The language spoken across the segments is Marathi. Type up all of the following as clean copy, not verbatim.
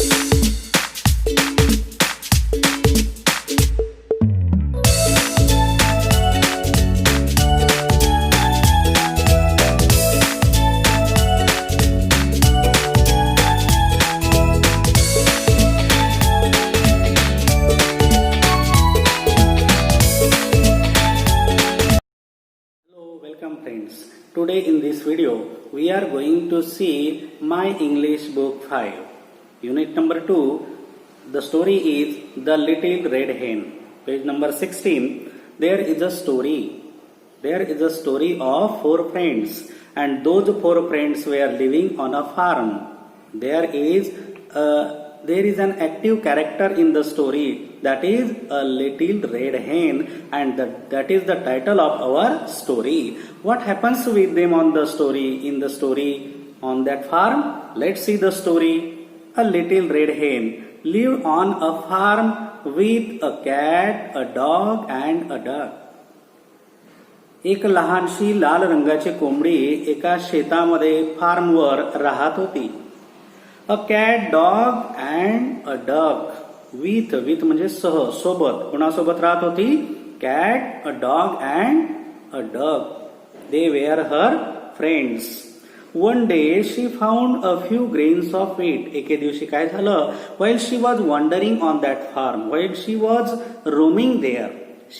Welcome friends. Today in this video we are going to see My English Book 5. Unit number 2. The story is The Little Red Hen. Page number 16. There is a story. There is a story of 4 friends, and those 4 friends were living on a farm. There is an active character in the story, that is a little red hen, and that is the title of our story. What happens with them on the story, in the story on that farm? Let's see the story. A little red hen lived on a farm with a cat, a dog and a duck. एक लहानशी लाल रंगाची कोंबडी एका शेतामध्ये फार्मवर राहत होती. A cat, dog and a duck. With म्हणजे सह, सोबत. कोणासोबत राहत होती? Cat, a dog and a duck. They were her friends. One day she found a few grains of wheat. एके दिवशी काय झालं? While she was wandering on that farm, while she was roaming there,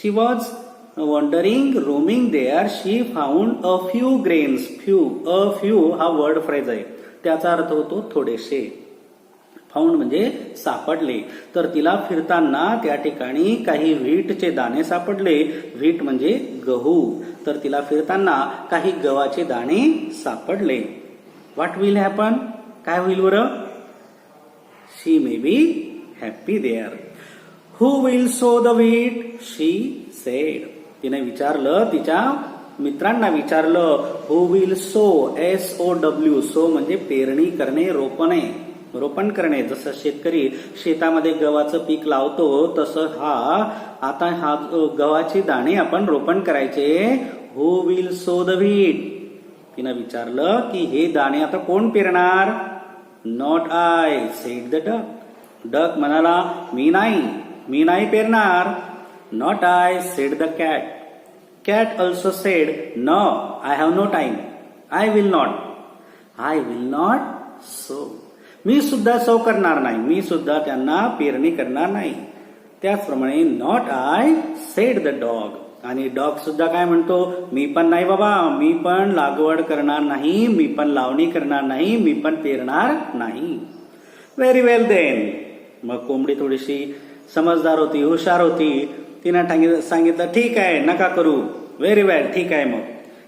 she was wandering roaming there, she found a few grains. A few हा वर्ड फ्रेज आहे, त्याचा अर्थ होतो थोडेसे. फाउंड म्हणजे सापडले. तर तिला फिरताना त्या ठिकाणी काही व्हीटचे दाणे सापडले. व्हीट म्हणजे गहू. तर तिला फिरताना काही गव्हाचे दाणे सापडले. What will happen? काय होईल बरं? She may be happy there. Who will sow the wheat? She said. तिने विचारलं, तिच्या मित्रांना विचारलं. Who will sow? SOW. Sow म्हणजे पेरणी करणे, रोपण करणे. जसं शेतकरी शेतामध्ये गव्हाचं पीक लावतो तसं आता गव्हाचे दाणे आपण रोपण करायचे. Who will sow the wheat? तिनं विचारलं की हे दाणे आता कोण पेरणार? Not I, said the duck. Duck म्हणाला, मी नाही पेरणार. Not I, said the cat. Cat also said, no, I have no time. I will not sow. मी सुद्धा सो करणार नाही, मी सुद्धा त्यांना पेरणी करणार नाही. त्याचप्रमाणे not I, said the dog. आणि डॉग सुद्धा काय म्हणतो? मी पण नाही बाबा, मी पण लागवड करणार नाही, मी पण लावणी करणार नाही, मी पण पेरणार नाही. Very well then. मग कोंबडी थोडीशी समजदार होती, हुशार होती. तिनं सांगितलं, ठीक आहे, नका करू. व्हेरी वेल, ठीक आहे मग.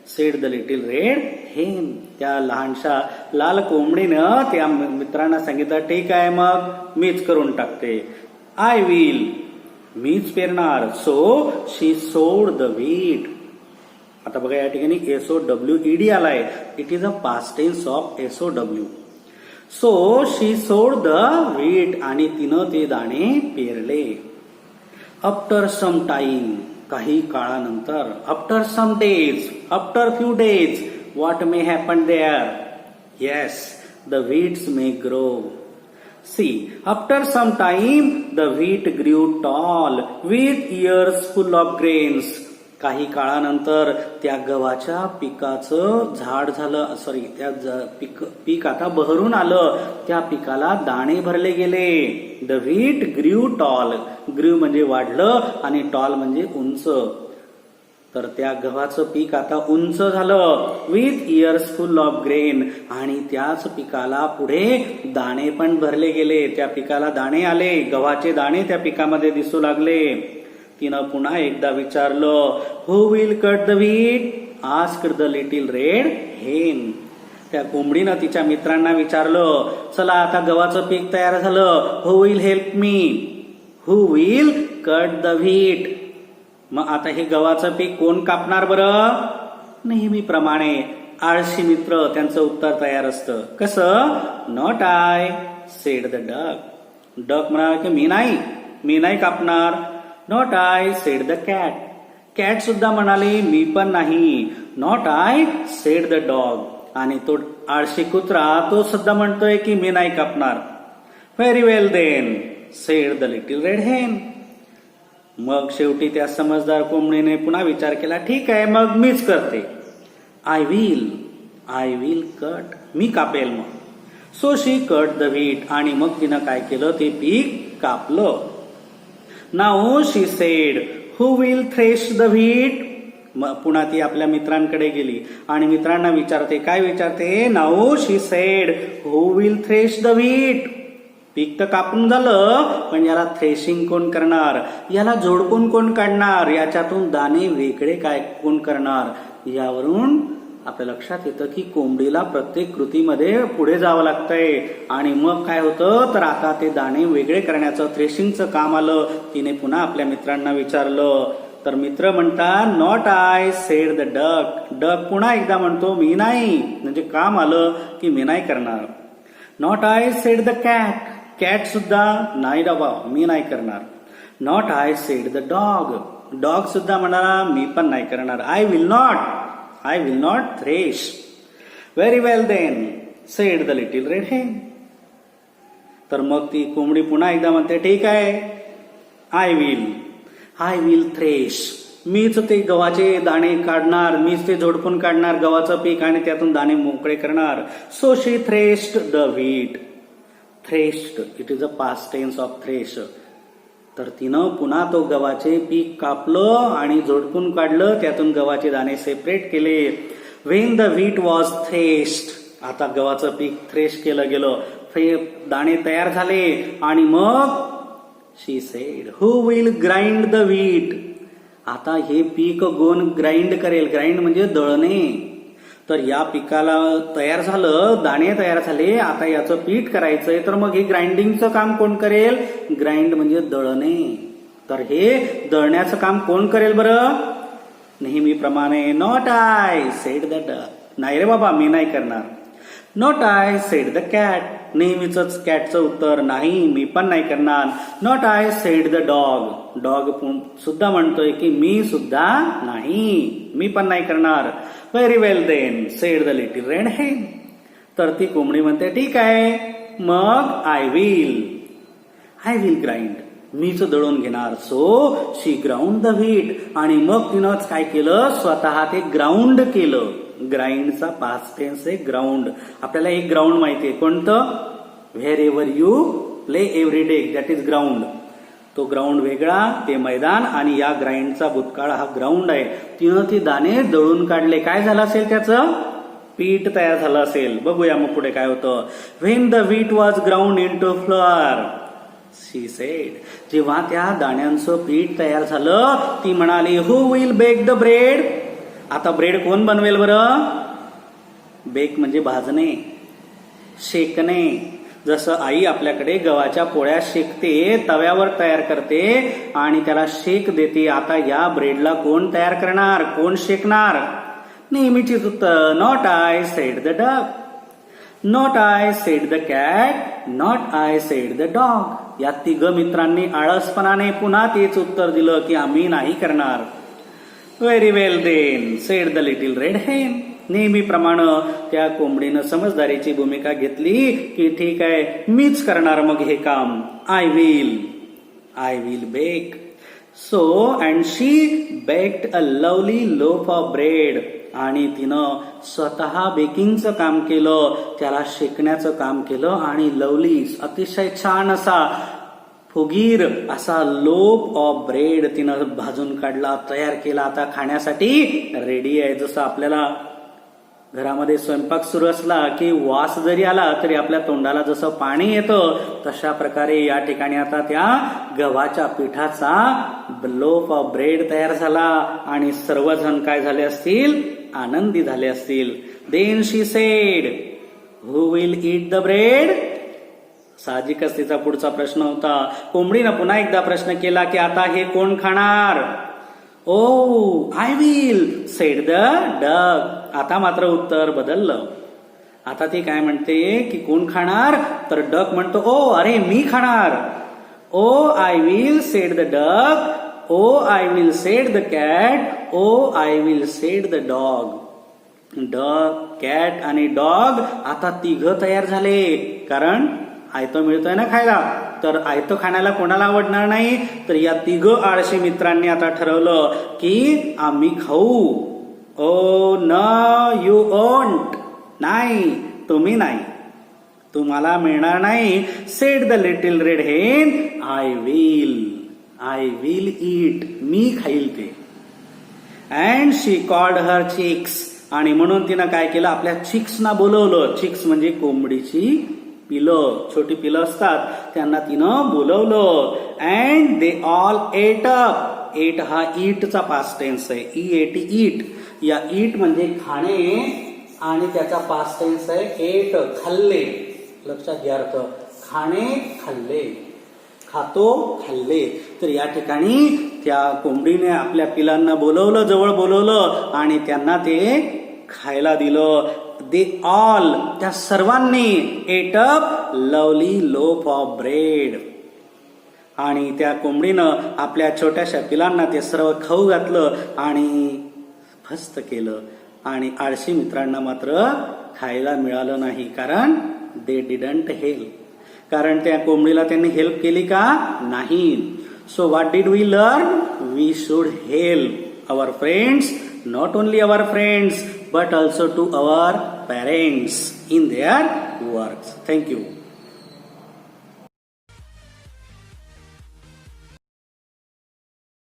Sed the little red hen. त्या लहानशा लाल कोंबडीनं त्या मित्रांना सांगितलं, ठीक आहे मग मीच करून टाकते. आय विल, मीच पेरणार. So she sowed the wheat. आता बघा या ठिकाणी SOWED आलाय. It is a past tense of SOW. So she sowed the wheat. आणि तिनं ते दाणे पेरले. आफ्टर सम टाइम, काही काळानंतर. After some days, after few days. What may happen there? Yes, the wheats may grow. See, after some time the wheat grew tall with ears full of grains. काही काळानंतर त्या गव्हाच्या पिकाचं झाड झालं, त्या पीक आता बहरून आलं. त्या पिकाला दाणे भरले गेले. The wheat grew tall. Grew म्हणजे वाढलं आणि टॉल म्हणजे उंच. तर त्या गव्हाचं पीक आता उंच झालं. With ears full of grain. आणि त्याच पिकाला पुढे दाणे पण भरले गेले. त्या पिकाला दाणे आले, गव्हाचे दाणे त्या पिकामध्ये दिसू लागले. तिनं पुन्हा एकदा विचारलं, who will cut the wheat? Asked the little red hen. त्या कोंबडीनं तिच्या मित्रांना विचारलं, चला आता गव्हाचं पीक तयार झालं. Who will help me? Who will cut the wheat? मग आता हे गव्हाचं पीक कोण कापणार बरं? नेहमीप्रमाणे आळशी मित्र, त्यांचं उत्तर तयार असतं. कसं? Not I, said the duck. Duck म्हणाला की मी नाही कापणार. Not I, said the cat. Cat सुद्धा म्हणाली, मी पण नाही. Not I, said the dog. आणि तो आळशी कुत्रा तो सुद्धा म्हणतोय की मी नाही कापणार. Very well then said the little red hen. मग शेवटी त्या समजदार कोंबडीने पुन्हा विचार केला, ठीक आहे मग मीच करते. आय विल कट, मी कापेल मग. So she cut the wheat, आणि मग तिनं काय केलं, ते पीक कापलं. Now she said, who will thresh the wheat. पुन्हा ती आपल्या मित्रांकडे गेली आणि मित्रांना विचारते, काय विचारते, now she said who will thresh the wheat. पीक तर कापून झालं, पण याला थ्रेशिंग कोण करणार, याला जोडपून कोण काढणार, याच्यातून दाणे वेगळे काय कोण करणार. यावरून आपल्या लक्षात येतं की कोंबडीला प्रत्येक कृतीमध्ये पुढे जावं लागतंय. आणि मग काय होतं, तर आता ते दाणे वेगळे करण्याचं थ्रेशिंगचं काम आलं. तिने पुन्हा आपल्या मित्रांना विचारलं, तर मित्र म्हणतात, not I said the duck. Duck पुन्हा एकदा म्हणतो, मी नाही, म्हणजे काम आलं की मी नाही करणार. Not I said the cat. Cat सुद्धा नाही बाबा, मी नाही करणार. Not I said the dog. Dog सुद्धा म्हणाला, मी पण नाही करणार. I will not thresh. Very well then said the little red hen. तर मग ती कोंबडी पुन्हा एकदा म्हणते, ठीक आहे, आय विल थ्रेश. मीच ते गव्हाचे दाणे काढणार, मीच ते झोडपून काढणार गव्हाचं पीक आणि त्यातून दाणे मोकळे करणार. So she threshed the wheat. Threshed, it is a past tense of thresh. तर तिनं पुन्हा तो गव्हाचे पीक कापलं आणि झोडपून काढलं, त्यातून गव्हाचे दाणे सेपरेट केले. When the wheat was threshed, आता गव्हाचं पीक थ्रेश केलं गेलं, दाणे तयार झाले. आणि मग she said, who will grind the wheat. आता हे पीक कोण ग्राइंड करेल, ग्राइंड म्हणजे दळणे. तर या पिकाला तयार झालं, दाणे तयार झाले, आता याचं पीठ करायचंय, तर मग हे ग्राइंडिंगचं काम कोण करेल, ग्राइंड म्हणजे दळणे. तर हे दळण्याचं काम कोण करेल बरं, नेहमीप्रमाणे not I said the duck. नाही रे बाबा, मी नाही करणार. Not I said the cat. नेहमीच कॅटचं उत्तर, नाही मी पण नाही करणार. Not I said the dog. Dog सुद्धा म्हणतोय की मी सुद्धा नाही, मी पण नाही करणार. Very well then said the little red hen. तर ती कोंबडी म्हणते, ठीक आहे मग आय विल ग्राइंड, मीच दळून घेणार. So she ground the wheat. आणि मग तिनंच काय केलं, स्वतः ते ग्राउंड केलं. ग्राइंडचा पास्ट टेन्स आहे ग्राउंड. आपल्याला एक ग्राउंड माहितीये, कोणतं, where ever you play every day, that is ground. तो ग्राउंड वेगळा, ते मैदान, आणि या ग्राइंडचा भूतकाळ हा ग्राउंड आहे. तिनं ती दाणे दळून काढले. काय झालं असेल, त्याचं पीठ तयार झालं असेल. बघूया मग पुढे काय होतं. When the wheat was ground into flour, she said. जेव्हा त्या दाण्यांचं पीठ तयार झालं, ती म्हणाली, who will bake the bread. आता ब्रेड कोण बनवेल बरं, बेक म्हणजे भाजणे, शेकणे. जसं आई आपल्याकडे गव्हाच्या पोळ्या शेकते, तव्यावर तयार करते आणि त्याला शेक देते. आता या ब्रेडला कोण तयार करणार, कोण शेकणार, नेहमीचीच उत्तर, not I said the duck. Not I said the cat. Not I said the dog. या तिघ मित्रांनी आळसपणाने पुन्हा तेच उत्तर दिलं की आम्ही नाही करणार. Very well then said the little red hen. नेहमीप्रमाणे त्या कोंबडीनं समजदारीची भूमिका घेतली की ठीक आहे, मीच करणार मग हे काम. I will bake. So and she baked a lovely loaf of bread. आणि तिनं स्वतः बेकिंगचं काम केलं, त्याला शेकण्याचं काम केलं, आणि लवली अतिशय छान असा फुगीर असा लोफ ऑफ ब्रेड तिनं भाजून काढला, तयार केला. आता खाण्यासाठी रेडी आहे. जसं आपल्याला घरामध्ये स्वयंपाक सुरू असला की वास जरी आला तरी आपल्या तोंडाला जसं पाणी येतं, तशा प्रकारे या ठिकाणी आता त्या गव्हाच्या पिठाचा लोफ ऑफ ब्रेड तयार झाला. आणि सर्वजण काय झाले असतील, आनंदी झाले असतील. Then she said, who will eat the bread. साहजिकच तिचा पुढचा प्रश्न होता. कोंबडीनं पुन्हा एकदा प्रश्न केला की आता हे कोण खाणार. Oh I will said the duck. आता मात्र उत्तर बदललं. आता ती काय म्हणते की कोण खाणार, तर डक म्हणतो, ओ अरे मी खाणार. Oh I will said the duck. Oh I will said the cat. Oh I will said the dog. Duck, cat आणि डॉग आता तिघ तयार झाले, कारण आयतं मिळतंय ना खायला, तर आयतं खाण्याला कोणाला आवडणार नाही. तर या तिघं आळशी मित्रांनी आता ठरवलं की आम्ही खाऊ. ओ न यू ओंट, नाही तुम्ही नाही, तुम्हाला मिळणार नाही. Said the little red hen, I will eat, मी खाईल ते. And she called her chicks, आणि म्हणून तिनं काय केलं, आपल्या चिक्सना बोलवलं. चिक्स म्हणजे कोंबडीची पिलं, छोटी पिलं असतात, त्यांना तिनं बोलवलं. And they all ate up. Ate हा ईटचा पास्ट टेन्स आहे, ईट. या ईट म्हणजे खाणे आणि त्याचा पास्ट टेन्स आहे एट, खाल्ले. लक्षात घ्या अर्थ, खाणे खाल्ले, खातो खाल्ले. तर या ठिकाणी त्या कोंबडीने आपल्या पिलांना बोलवलं, जवळ बोलवलं आणि त्यांना ते खायला दिलं. दे ऑल, त्या सर्वांनी ate up lovely loaf of bread. आणि त्या कोंबडीनं आपल्या छोट्याशा पिलांना ते सर्व खाऊ घातलं आणि फस्त केलं. आणि आळशी मित्रांना मात्र खायला मिळालं नाही, कारण दे डिडंट हेल्प. कारण त्या कोंबडीला त्यांनी हेल्प केली का, नाही. So what did we learn, we should help our friends, not only our friends but also to our parents in their works. Thank you.